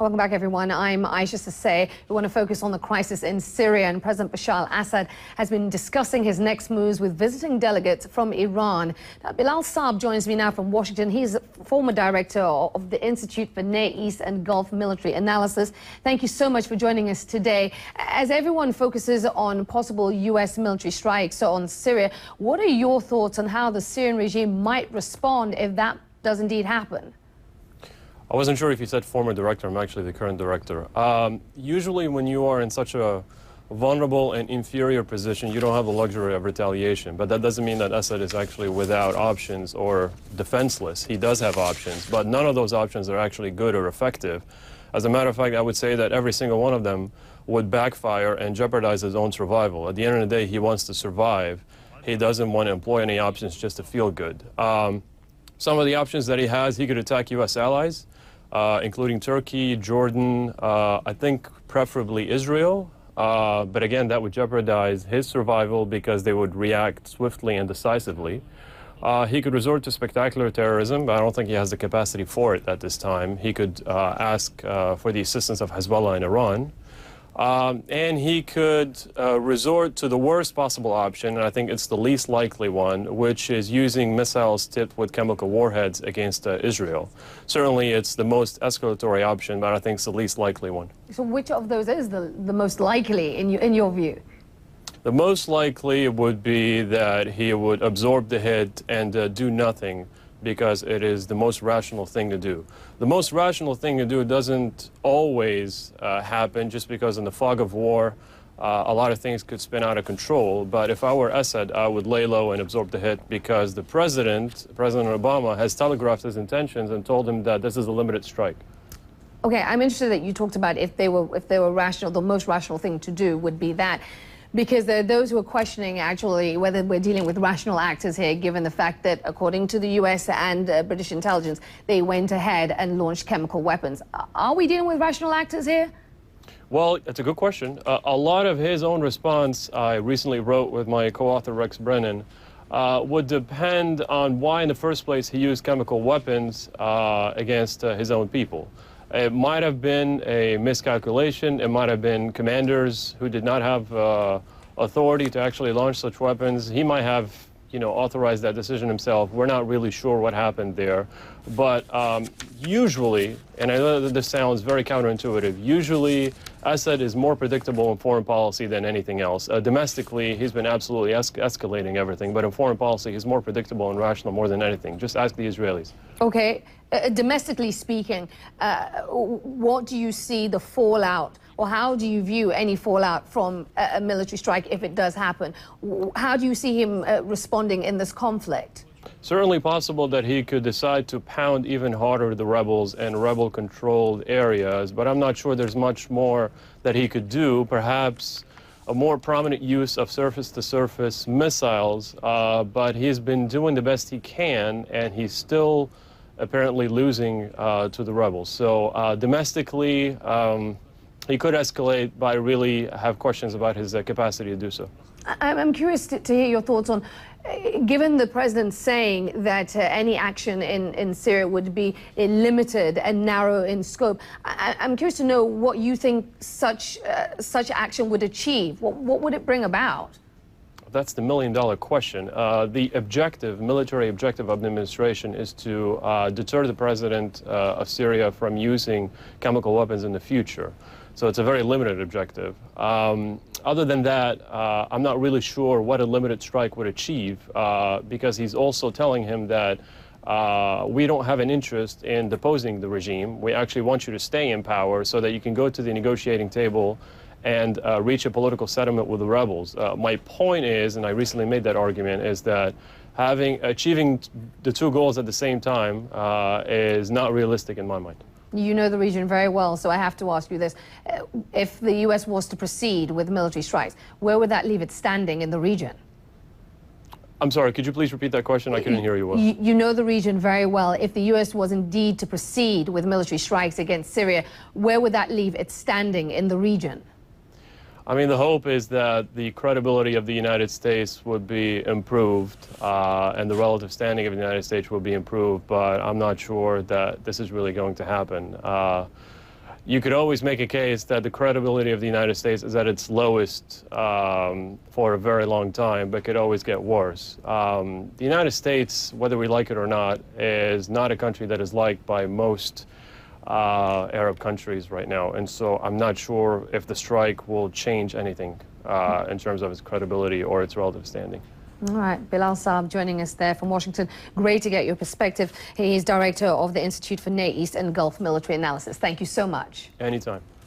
Welcome back, everyone. I'm Aisha Sasay. We want to focus on the crisis in Syria, and President Bashar al-Assad has been discussing his next moves with visiting delegates from Iran. Now, Bilal Saab joins me now from Washington. He's former director of the Institute for Near East and Gulf Military Analysis. Thank you so much for joining us today. As everyone focuses on possible U.S. military strikes on Syria, what are your thoughts on how the Syrian regime might respond if that does indeed happen? I wasn't sure if you said former director. I'm actually the current director. Usually when you are in such a vulnerable and inferior position, you don't have the luxury of retaliation. But that doesn't mean that Assad is actually without options or defenseless. He does have options, but none of those options are actually good or effective. As a matter of fact, I would say that every single one of them would backfire and jeopardize his own survival. At the end of the day, he wants to survive. He doesn't want to employ any options just to feel good. Some of the options that he has, he could attack U.S. allies, including Turkey, Jordan, I think preferably Israel. But again, that would jeopardize his survival because they would react swiftly and decisively. He could resort to spectacular terrorism, but I don't think he has the capacity for it at this time. He could ask for the assistance of Hezbollah in Iran. And he could resort to the worst possible option, and I think it's the least likely one, which is using missiles tipped with chemical warheads against Israel. Certainly it's the most escalatory option, but I think it's the least likely one. So which of those is the most likely in your view? The most likely would be that he would absorb the hit and do nothing, because it is the most rational thing to do. The most rational thing to do doesn't always happen, just because in the fog of war, a lot of things could spin out of control. But if I were Assad, I would lay low and absorb the hit, because the President Obama, has telegraphed his intentions and told him that this is a limited strike. Okay, I'm interested that you talked about if they were rational, the most rational thing to do would be that. Because there are those who are questioning actually whether we're dealing with rational actors here, given the fact that according to the US and British intelligence, they went ahead and launched chemical weapons. Are we dealing with rational actors here? Well, it's a good question. A lot of his own response, I recently wrote with my co-author Rex Brennan, would depend on why in the first place he used chemical weapons against his own people. It might have been a miscalculation. It might have been commanders who did not have authority to actually launch such weapons. He might have, authorized that decision himself. We're not really sure what happened there. But usually, and I know that this sounds very counterintuitive, usually Assad is more predictable in foreign policy than anything else. Domestically, he's been absolutely escalating everything, but in foreign policy, he's more predictable and rational more than anything. Just ask the Israelis. Okay. Domestically speaking, what do you see the fallout, or how do you view any fallout from a military strike if it does happen? How do you see him responding in this conflict? Certainly possible that he could decide to pound even harder the rebels and rebel-controlled areas, but I'm not sure there's much more that he could do. Perhaps a more prominent use of surface-to-surface missiles, but he's been doing the best he can, and he's still apparently losing to the rebels. So domestically, he could escalate, but I really have questions about his capacity to do so. I'm curious to hear your thoughts on, given the president saying that any action in Syria would be limited and narrow in scope, I'm curious to know what you think such action would achieve. What would it bring about? That's the million-dollar question. The military objective of the administration is to deter the president of Syria from using chemical weapons in the future. So it's a very limited objective. Other than that, I'm not really sure what a limited strike would achieve, because he's also telling him that we don't have an interest in deposing the regime. We actually want you to stay in power so that you can go to the negotiating table and reach a political settlement with the rebels. My point is, and I recently made that argument, is that achieving the two goals at the same time is not realistic in my mind. You know the region very well, so I have to ask you this. If the U.S. was to proceed with military strikes, where would that leave it standing in the region? I'm sorry, could you please repeat that question? I couldn't hear you well. You know the region very well. If the U.S. was indeed to proceed with military strikes against Syria, where would that leave it standing in the region? I mean, the hope is that the credibility of the United States would be improved and the relative standing of the United States will be improved, but I'm not sure that this is really going to happen. you could always make a case that the credibility of the United States is at its lowest for a very long time, but could always get worse. The United States, whether we like it or not, is not a country that is liked by most Arab countries right now. And so I'm not sure if the strike will change anything in terms of its credibility or its relative standing. All right, Bilal Saab joining us there from Washington. Great to get your perspective. He is director of the Institute for Near East and Gulf Military Analysis. Thank you so much. Anytime.